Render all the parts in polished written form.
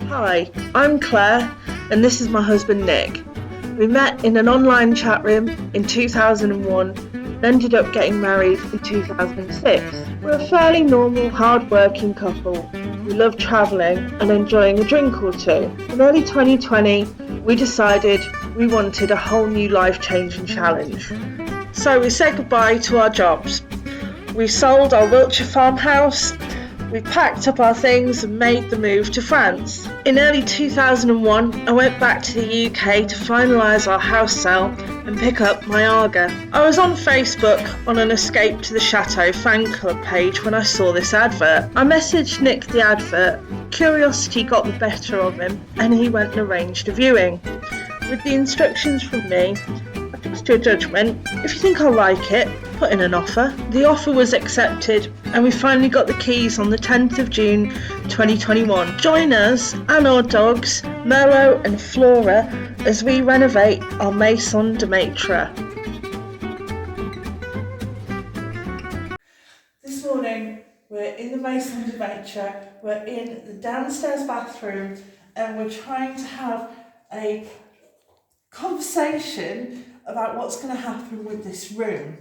Hi, I'm Claire and this is my husband Nick. We met in an online chat room in 2001 and ended up getting married in 2006. We're a fairly normal, hard-working couple. We love travelling and enjoying a drink or two. In early 2020, we decided we wanted a whole new life-changing challenge. So we said goodbye to our jobs. We sold our Wiltshire farmhouse. We packed up our things and made the move to France. In early 2001, I went back to the UK to finalise our house sale and pick up my Aga. I was on Facebook on an Escape to the Chateau fan club page when I saw this advert. I messaged Nick the advert. Curiosity got the better of him and he went and arranged a viewing. With the instructions from me, I trust your judgment. If you think I'll like it, put in an offer. The offer was accepted and we finally got the keys on the 10th of June 2021. Join us and our dogs, Merlo and Flora, as we renovate our Maison de Maitre. This morning we're in the Maison de Maitre, we're in the downstairs bathroom and we're trying to have a conversation about what's going to happen with this room.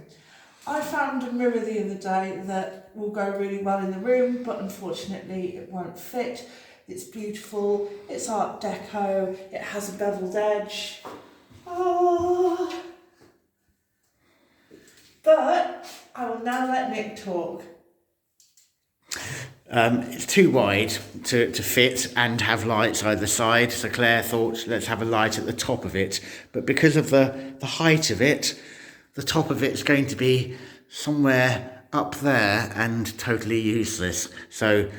I found a mirror the other day that will go really well in the room, but unfortunately it won't fit. It's beautiful, it's Art Deco, it has a beveled edge. Oh. But I will now let Nick talk. It's too wide to fit and have lights either side, so Claire thought let's have a light at the top of it, but because of the height of it, the top of it's going to be somewhere up there and totally useless. So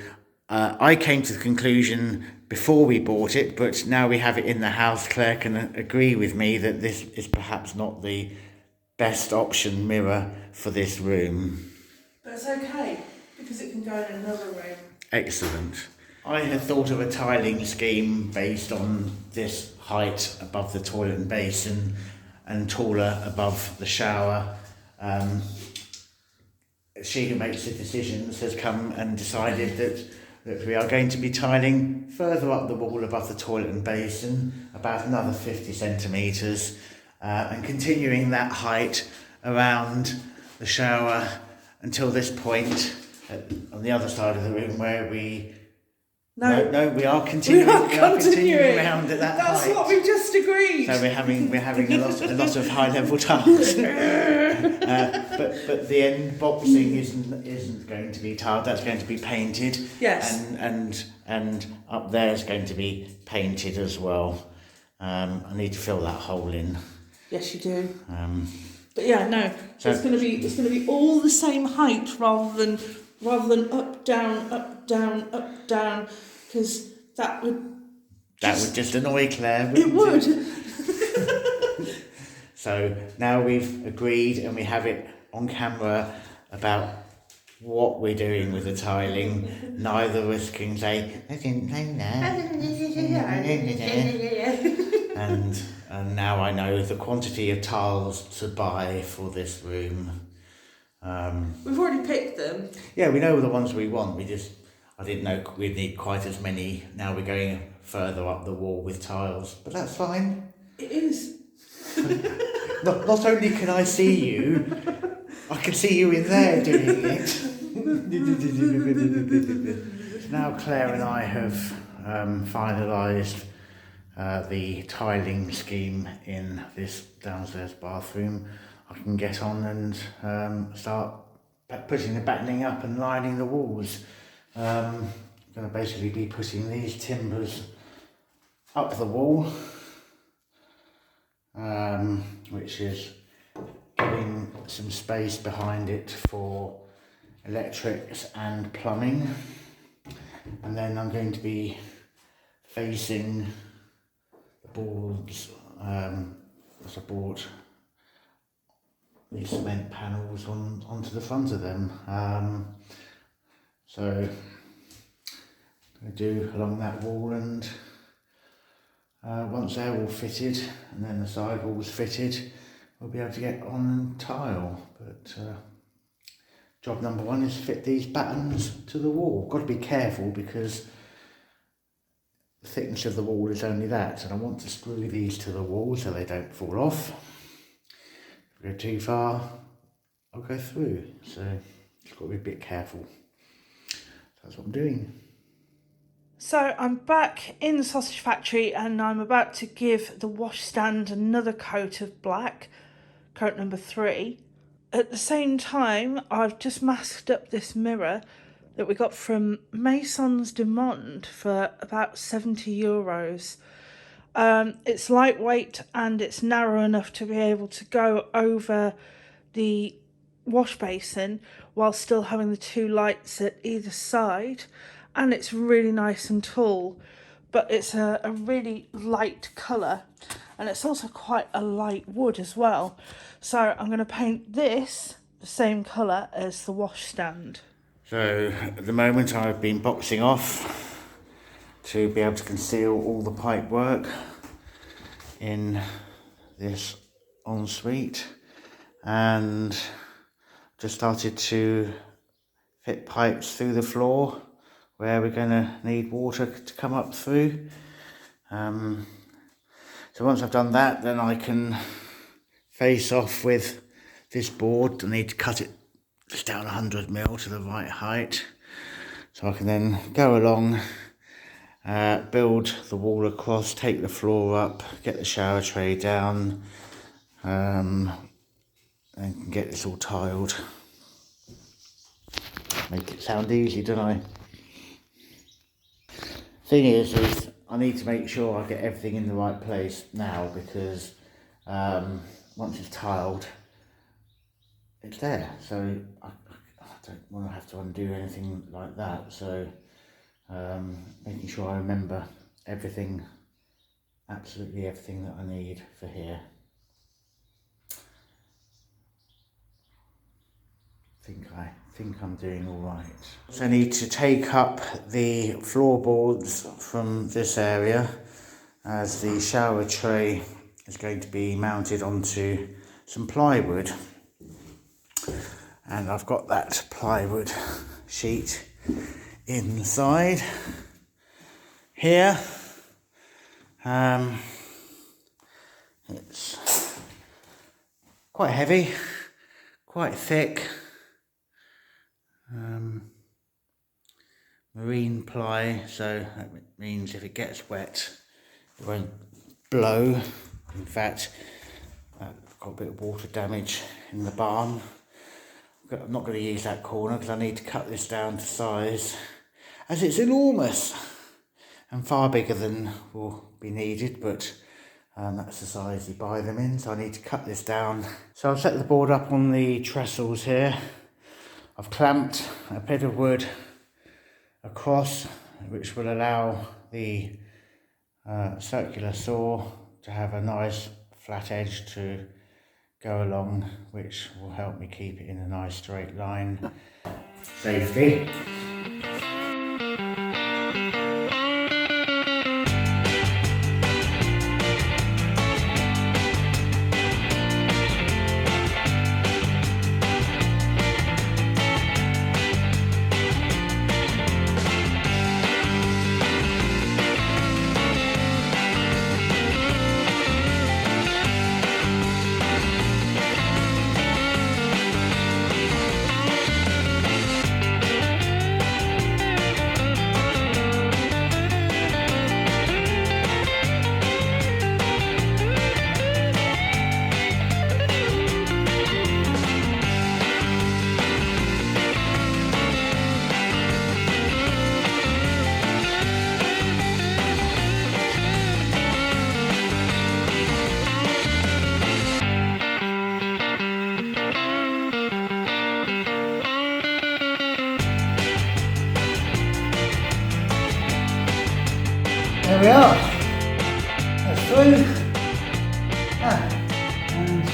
I came to the conclusion before we bought it, but now we have it in the house, Claire can agree with me that this is perhaps not the best option mirror for this room. But it's okay, because it can go in another room. Excellent. I had thought of a tiling scheme based on this height above the toilet and basin and taller above the shower. She who makes the decisions has come and decided that we are going to be tiling further up the wall above the toilet and basin, about another 50 centimetres, and continuing that height around the shower until this point on the other side of the room where we... No, we are continuing. We are continuing around at that That's height. what we just agreed. So we're having a lot of high level tiles. But the end boxing isn't going to be tiled. That's going to be painted. Yes. And up there is going to be painted as well. I need to fill that hole in. Yes, you do. But yeah, no. So it's going to be all the same height rather than up down, because that would just annoy Claire. It would. So now we've agreed and we have it on camera about what we're doing with the tiling. Neither of us can say, I didn't know that. And now I know the quantity of tiles to buy for this room. We've already picked them. Yeah, we know the ones we want. I didn't know we'd need quite as many. Now we're going further up the wall with tiles, but that's fine. It is. Not only can I see you, I can see you in there doing it. Now Claire and I have finalised the tiling scheme in this downstairs bathroom. I can get on and start putting the battling up and lining the walls. I'm going to basically be putting these timbers up the wall, which is giving some space behind it for electrics and plumbing. And then I'm going to be facing the boards, as I bought these cement panels onto the front of them. So I do along that wall, and once they're all fitted and then the side walls fitted, we'll be able to get on and tile. But job number one is fit these battens to the wall. Got to be careful because the thickness of the wall is only that, and I want to screw these to the wall so they don't fall off. If we go too far, I'll go through, so just got to be a bit careful. That's what I'm doing. So I'm back in the sausage factory and I'm about to give the washstand another coat of black, coat number 3. At the same time, I've just masked up this mirror that we got from Maison de Maitre for about €70. It's lightweight and it's narrow enough to be able to go over the wash basin while still having the 2 lights at either side, and it's really nice and tall, but it's a really light colour, and it's also quite a light wood as well. So I'm going to paint this the same colour as the washstand. So at the moment I've been boxing off to be able to conceal all the pipe work in this ensuite, and just started to fit pipes through the floor where we're going to need water to come up through. So once I've done that, then I can face off with this board. I need to cut it just down 100mm to the right height, so I can then go along, build the wall across, take the floor up, get the shower tray down, and get this all tiled. Make it sound easy, don't I? Thing is I need to make sure I get everything in the right place now, because once it's tiled, it's there. So I don't want to have to undo anything like that. So making sure I remember everything, absolutely everything that I need for here. I think I'm doing all right. So I need to take up the floorboards from this area, as the shower tray is going to be mounted onto some plywood, and I've got that plywood sheet inside here. It's quite heavy, quite thick. Marine ply, so that means if it gets wet it won't blow. In fact, I've got a bit of water damage in the barn. I'm not going to use that corner because I need to cut this down to size, as it's enormous and far bigger than will be needed, but that's the size you buy them in, so I need to cut this down. So I've set the board up on the trestles here. I've clamped a bit of wood across, which will allow the circular saw to have a nice flat edge to go along, which will help me keep it in a nice straight line. Safety. There we are. That's through. And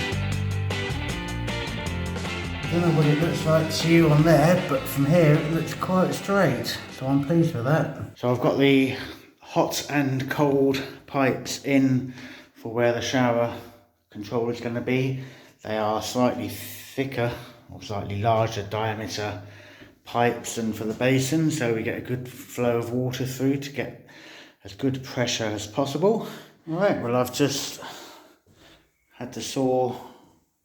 I don't know what it looks like to you on there, but from here it looks quite straight. So I'm pleased with that. So I've got the hot and cold pipes in for where the shower control is going to be. They are slightly thicker or slightly larger diameter pipes than for the basin, so we get a good flow of water through to get as good pressure as possible. Alright, well I've just had the saw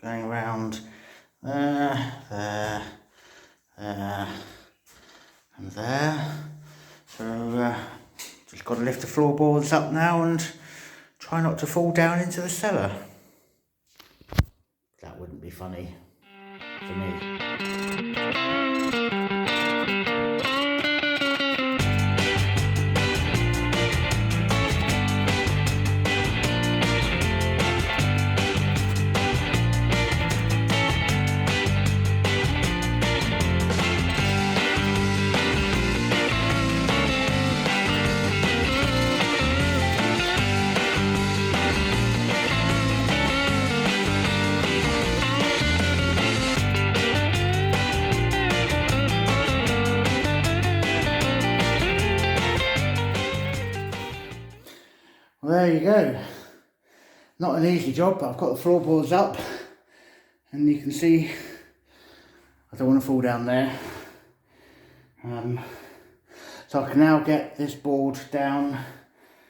going around there, there, there and there. So just got to lift the floorboards up now and try not to fall down into the cellar. That wouldn't be funny for me. Well, there you go. Not an easy job, but I've got the floorboards up and you can see I don't want to fall down there. So I can now get this board down,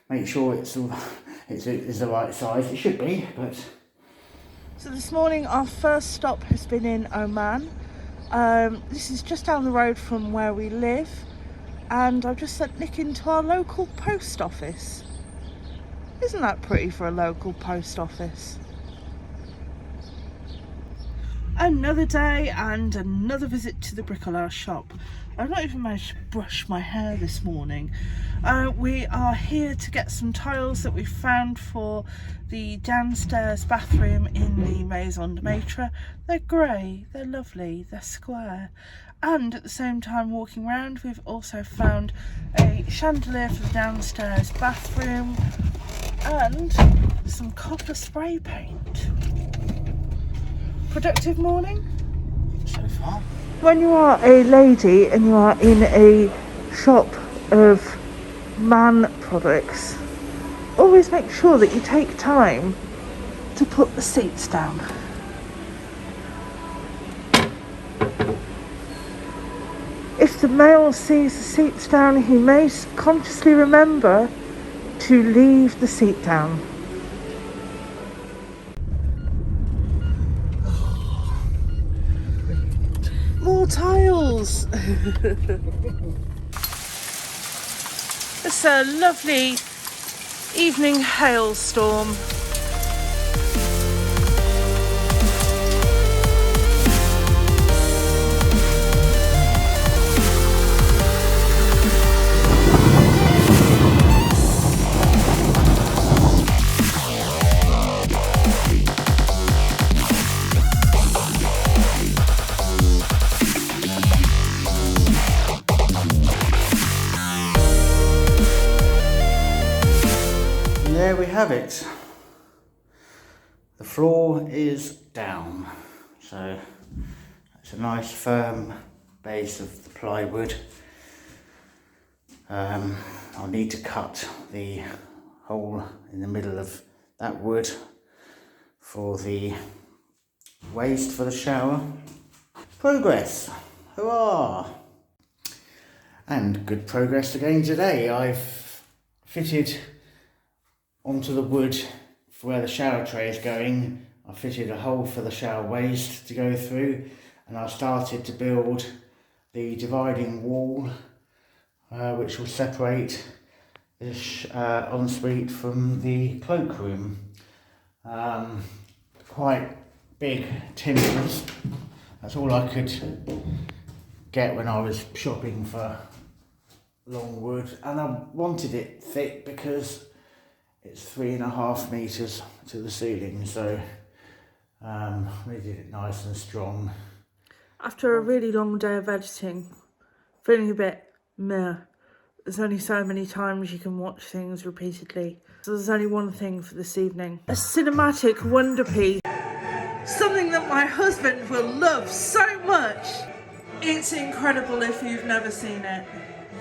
make sure it's the right size. It should be, but... So this morning our first stop has been in Oman. This is just down the road from where we live, and I've just sent Nick into our local post office. Isn't that pretty for a local post office? Another day and another visit to the Bricolage Shop. I've not even managed to brush my hair this morning. We are here to get some tiles that we found for the downstairs bathroom in the Maison de Maitre. They're grey, they're lovely, they're square. And at the same time walking around, we've also found a chandelier for the downstairs bathroom and some copper spray paint. Productive morning So far. when you are a lady and you are in a shop of man products. Always make sure that you take time to put the seats down. If the male sees the seats down, he may consciously remember to leave the seat down. More tiles! It's a lovely evening hailstorm. There we have it. The floor is down, so it's a nice firm base of the plywood. I'll need to cut the hole in the middle of that wood for the waste for the shower. Progress! Hurrah! And good progress again today. I've fitted onto the wood for where the shower tray is going. I fitted a hole for the shower waste to go through, and I started to build the dividing wall which will separate this ensuite from the cloakroom. Quite big timbers. That's all I could get when I was shopping for long wood, and I wanted it thick because it's 3.5 meters to the ceiling, so we did it nice and strong. After a really long day of editing, feeling a bit meh. There's only so many times you can watch things repeatedly. So there's only one thing for this evening. A cinematic wonder piece. Something that my husband will love so much. It's incredible if you've never seen it.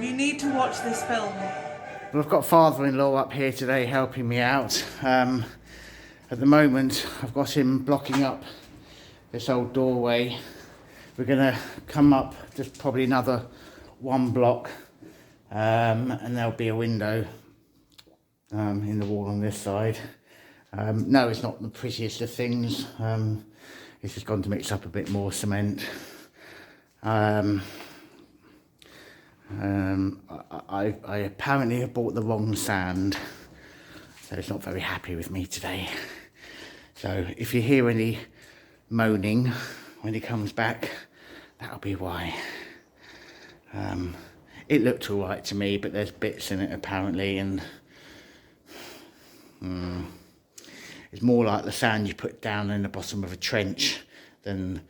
You need to watch this film. Well, I've got father-in-law up here today helping me out. At the moment, I've got him blocking up this old doorway. We're going to come up just probably another 1 block, and there'll be a window in the wall on this side. No, it's not the prettiest of things. It's just gone to mix up a bit more cement. I apparently have bought the wrong sand, so it's not very happy with me today. So if you hear any moaning when he comes back, that'll be why. It looked all right to me, but there's bits in it apparently, and it's more like the sand you put down in the bottom of a trench than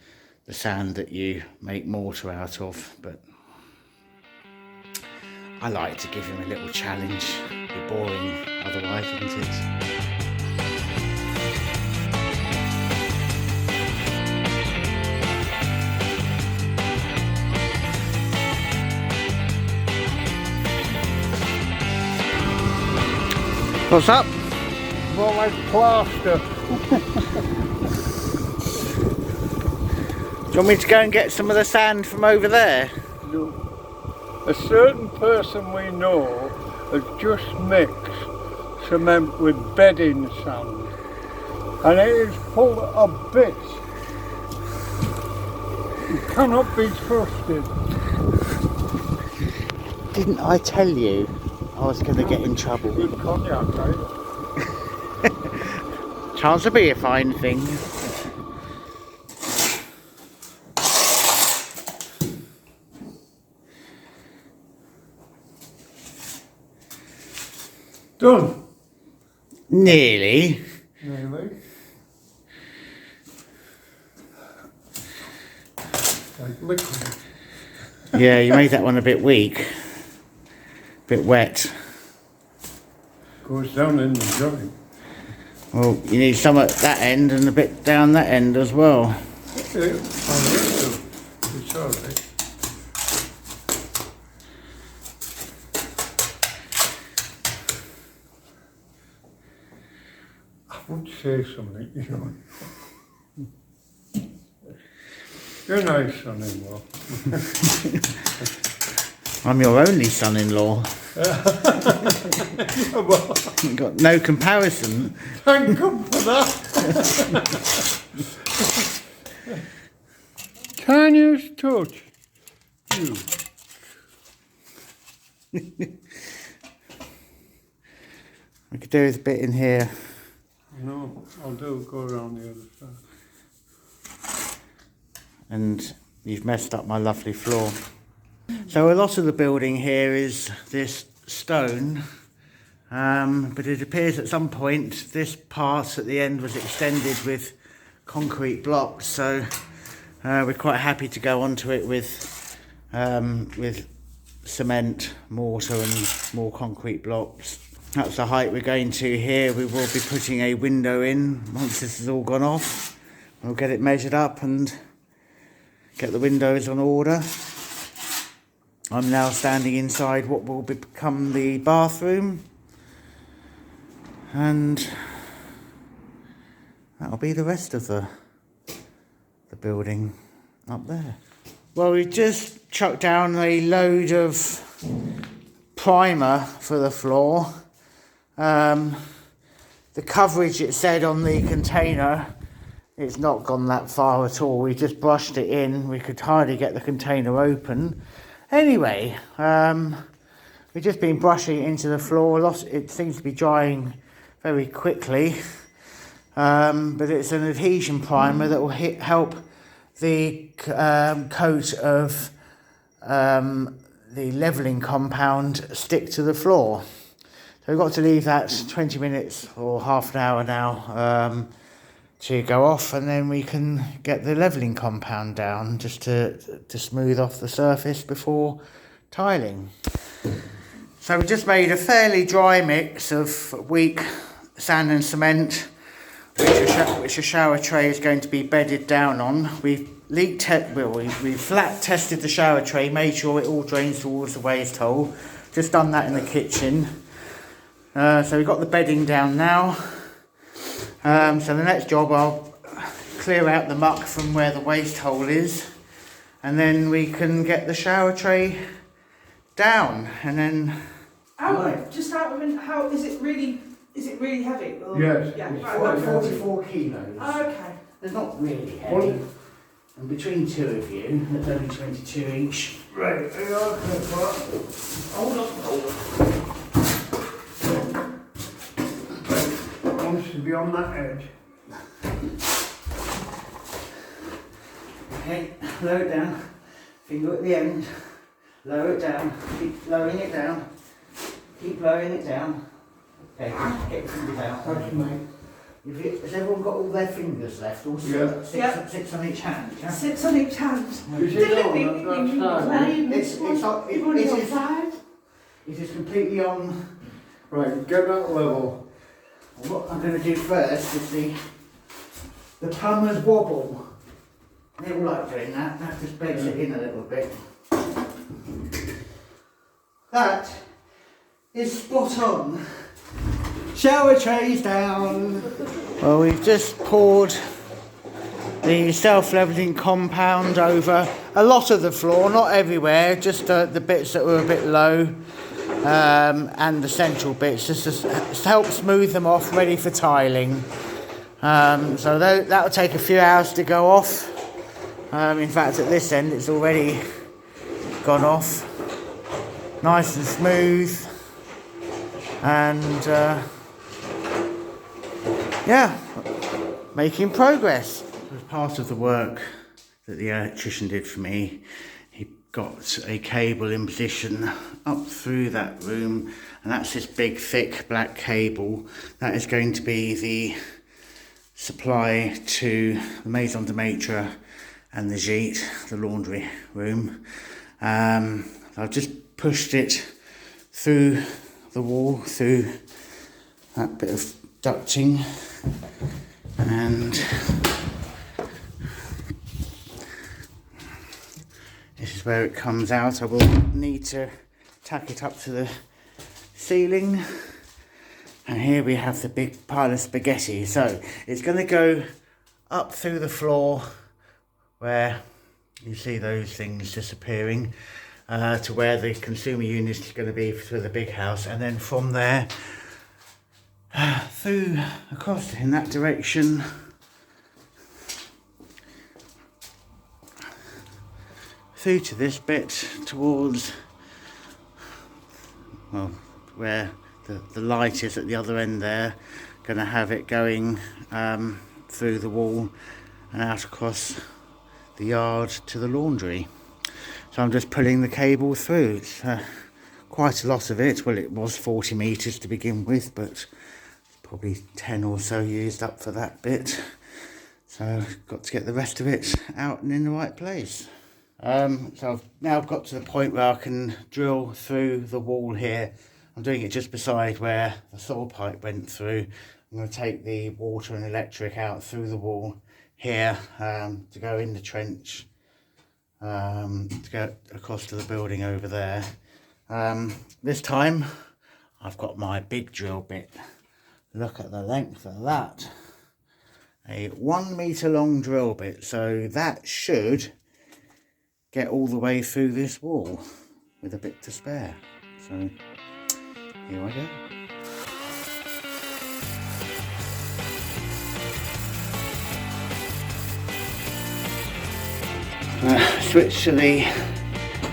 the sand that you make mortar out of. But I like to give him a little challenge. It'd be boring otherwise, wouldn't it? What's up? More like plaster. Do you want me to go and get some of the sand from over there? No. A certain person we know has just mixed cement with bedding sand, and it is full of bits. You cannot be trusted. Didn't I tell you I was going to get in trouble? Good cognac, right? Chance will be a fine thing. Done. Nearly. Nearly. Like liquid. Yeah, you made that one a bit weak. A bit wet. Goes down in the joint. Well, you need some at that end and a bit down that end as well. Yeah, it's alright. I would say something, you know. You're nice, son-in-law. I'm your only son-in-law. Well, You've got no comparison. thank God for that. Tiniest touch. You. We could do with a bit in here. No, I'll go around the other side. And you've messed up my lovely floor. So a lot of the building here is this stone, but it appears at some point this part at the end was extended with concrete blocks, so we're quite happy to go onto it with cement, mortar and more concrete blocks. That's the height we're going to here. We will be putting a window in once this has all gone off. We'll get it measured up and get the windows on order. I'm now standing inside what will become the bathroom, and that'll be the rest of the building up there. Well, we just chucked down a load of primer for the floor. The coverage it said on the container, it's not gone that far at all. We just brushed it in. We could hardly get the container open. Anyway, we've just been brushing it into the floor. It seems to be drying very quickly, but it's an adhesion primer that will help the coat of the levelling compound stick to the floor. So we've got to leave that 20 minutes or half an hour now to go off, and then we can get the levelling compound down just to smooth off the surface before tiling. So we just made a fairly dry mix of weak sand and cement, which a shower tray is going to be bedded down on. We flat tested the shower tray, made sure it all drains towards the waste hole. Just done that in the kitchen. So we've got the bedding down now. So the next job, I'll clear out the muck from where the waste hole is, and then we can get the shower tray down, and then Just out of how is it really heavy? Or, Yes. Yeah. It's Right, 44 kilos. oh, okay. They're not really heavy. And between two of you, that's only 22 each. Right, hang on, Hold on. wants to be on that edge. Okay, lower it down. Finger at the end. Lower it down. Keep lowering it down. Keep lowering it down. Okay, get your finger down. That's me. Has everyone got all their fingers left? All six, Yeah. six on each hand, yeah? 6 on each hand. You see that one? That's It is completely on. right, get that level. What I'm going to do first is the plumber's wobble. They all like doing that. That just bends it in a little bit. That is spot on. Shower trays down. Well, we've just poured the self-leveling compound over a lot of the floor, not everywhere, just the bits that were a bit low, and the central bits, just to help smooth them off, ready for tiling. So that'll take a few hours to go off. In fact, at this end, it's already gone off, nice and smooth, and yeah, making progress. As part of the work that the electrician did for me, he got a cable in position up through that room, and that's this big thick black cable that is going to be the supply to the Maison de Maitre and the gîte, the laundry room. I've just pushed it through the wall, through that bit of ducting, and this is where it comes out. I will need to tack it up to the ceiling, and here we have the big pile of spaghetti. So it's going to go up through the floor where you see those things disappearing, to where the consumer unit is going to be for the big house, and then from there through across in that direction through to this bit towards, well, where the light is at the other end there. Going to have it going through the wall and out across the yard to the laundry. So I'm just pulling the cable through. It's quite a lot of it. Well, it was 40 metres to begin with, but probably 10 or so used up for that bit. So I've got to get the rest of it out and in the right place. So I've now got to the point where I can drill through the wall here. I'm doing it just beside where the saw pipe went through. I'm going to take the water and electric out through the wall here, to go in the trench, to go across to the building over there. This time I've got my big drill bit. Look at the length of that. A 1 metre long drill bit, so that should get all the way through this wall with a bit to spare. So here I go. Switch to the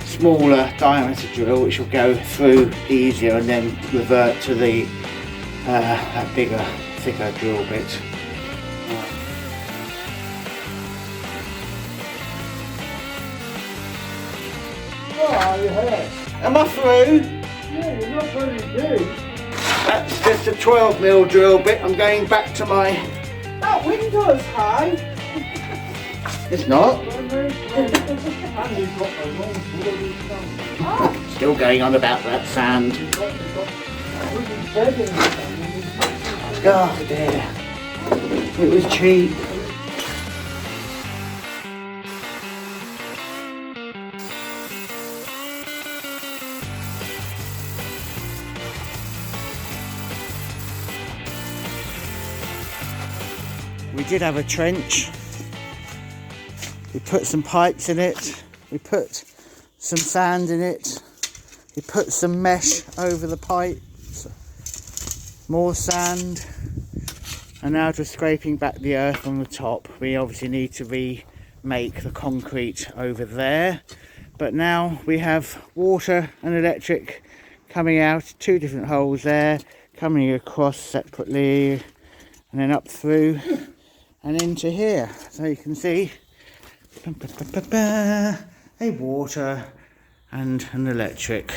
smaller diameter drill, which will go through easier, and then revert to the that bigger, thicker drill bit. Oh, you have. Am I through? Yeah, you're not very big. That's just a 12mm drill bit. I'm going back to my... That window's high. It's not. And you've got a long bloody sand. Still going on about that sand. You've got wooden bed in the sand. Oh dear. It was cheap. We did have a trench. We put some pipes in it. We put some sand in it. He put some mesh over the pipes, more sand, and now just scraping back the earth on the top. We obviously need to remake the concrete over there, but now we have water and electric coming out, 2 different holes there, coming across separately, and then up through and into here. So you can see a water and an electric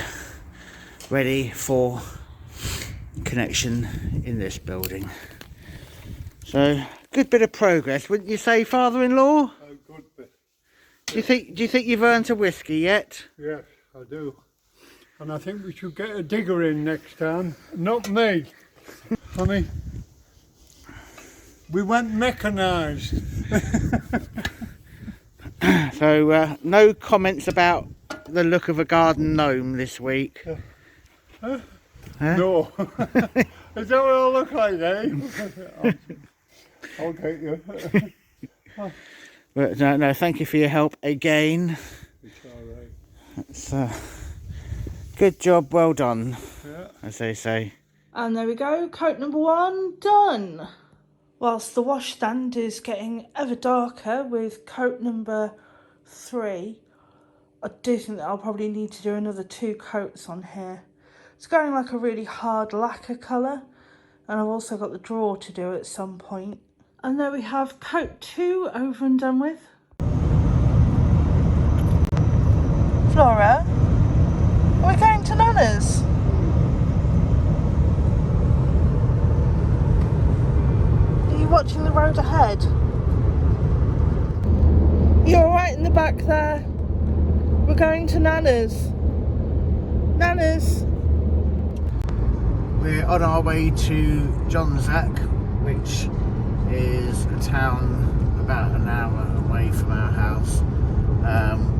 ready for connection in this building. So good bit of progress, wouldn't you say, father-in-law? A good bit. Do you think you've earned a whiskey yet? Yes, I do. And I think we should get a digger in next time. Not me. Honey. We went mechanised. So no comments about the look of a garden gnome this week. Huh? Huh? No. Is that what I look like, eh? I'll get you. But no, thank you for your help again. It's alright. It's good job, well done, Yeah. as they say. And there we go, coat number 1 done. Whilst the washstand is getting ever darker with coat number 3, I do think that I'll probably need to do another 2 coats on here. It's going like a really hard lacquer colour, and I've also got the drawer to do at some point. And there we have coat 2 over and done with. Flora, are we going to Nana's? Are you watching the road ahead? You're right in the back there. We're going to Nana's. Nana's. We're on our way to Jonzac, which is a town about an hour away from our house,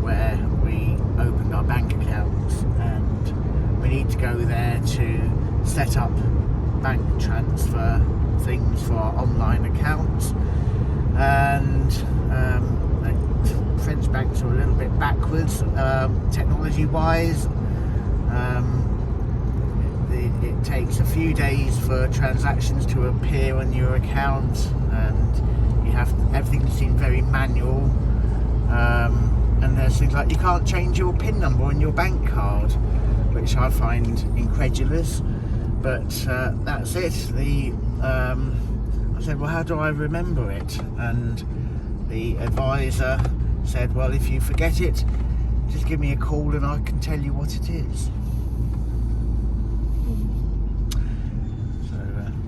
where we opened our bank accounts, and we need to go there to set up bank transfer things for our online accounts. And French banks are a little bit backwards technology wise. It takes a few days for transactions to appear on your account, and everything seems very manual, and there's things like you can't change your PIN number on your bank card, which I find incredulous, but that's it. I said, well, how do I remember it? And the advisor said, well, if you forget it, just give me a call and I can tell you what it is.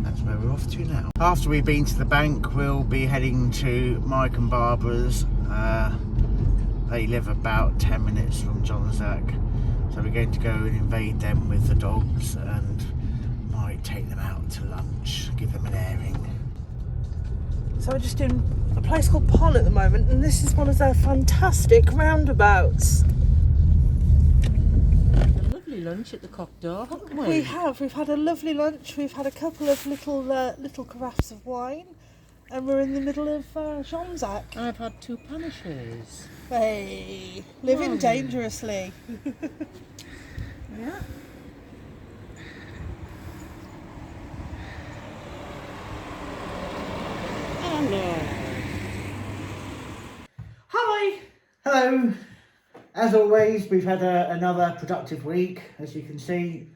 That's where we're off to now. After we've been to the bank, we'll be heading to Mike and Barbara's. They live about 10 minutes from Jonzac, so we're going to go and invade them with the dogs and might take them out to lunch, give them an airing. So we're just doing a place called Pol at the moment, and this is one of their fantastic roundabouts. Lunch at the Cock Door, haven't we? We have. We've had a lovely lunch. We've had a couple of little carafes of wine, and we're in the middle of Jonzac. And I've had 2 panishes. Hey, living dangerously. Yeah. Hello. Hi. Hello. As always, we've had another productive week, as you can see.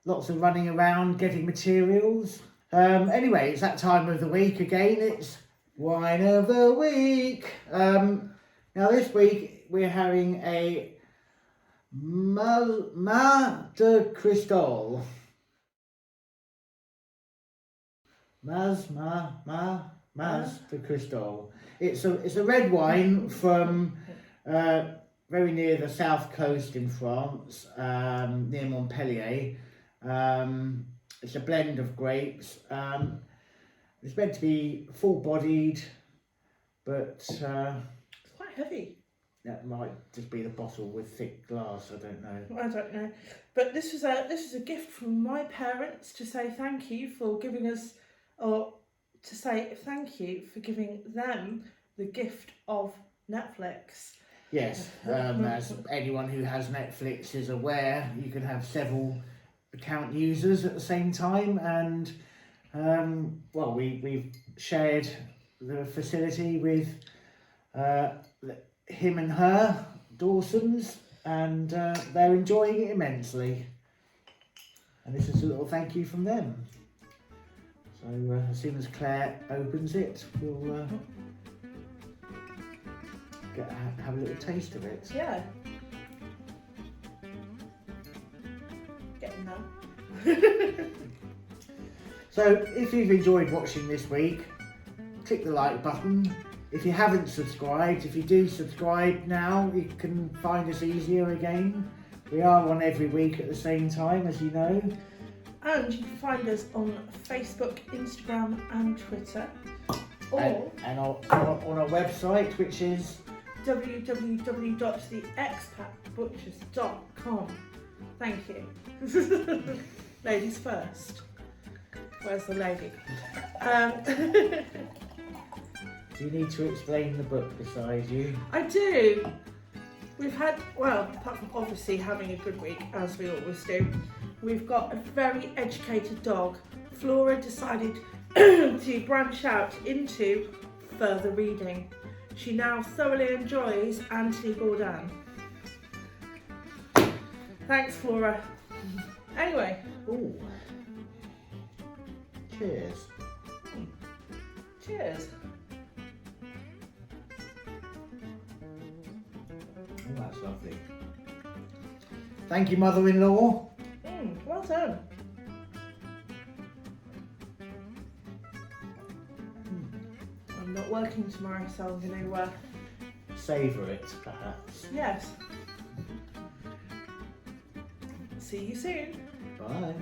Lots of running around, getting materials. Anyway, it's that time of the week again. It's Wine of the Week. Now this week we're having a Mas de Cristal. Mas de Cristal. It's a red wine from very near the south coast in France, near Montpellier. It's a blend of grapes. It's meant to be full-bodied, but It's quite heavy. that might just be the bottle with thick glass. I don't know. I don't know, but this was a gift from my parents to say thank you for giving us, or to say thank you for giving them the gift of Netflix. Yes, as anyone who has Netflix is aware, you can have several account users at the same time, and well, we've shared the facility with him and her, Dawson's, and they're enjoying it immensely. And this is a little thank you from them. So as soon as Claire opens it, we'll have a little taste of it. Yeah. Getting there. So if you've enjoyed watching this week, click the like button. If you haven't subscribed, if you do subscribe now, you can find us easier again. We are on every week at the same time, as you know. And you can find us on Facebook, Instagram and Twitter. Or And on our website, which is www.theexpatbutchers.com. Thank you. Ladies first. Where's the lady? Do you need to explain the book beside you? I do. We've had, well, apart from obviously having a good week, as we always do, we've got a very educated dog. Flora decided to branch out into further reading. She now thoroughly enjoys Anthony Bourdain. Thanks, Flora. Anyway. Ooh. Cheers. Cheers. Oh, that's lovely. Thank you, mother-in-law. Well done. I'm not working tomorrow, so I'm going to... Savour it, perhaps. Yes. See you soon. Bye.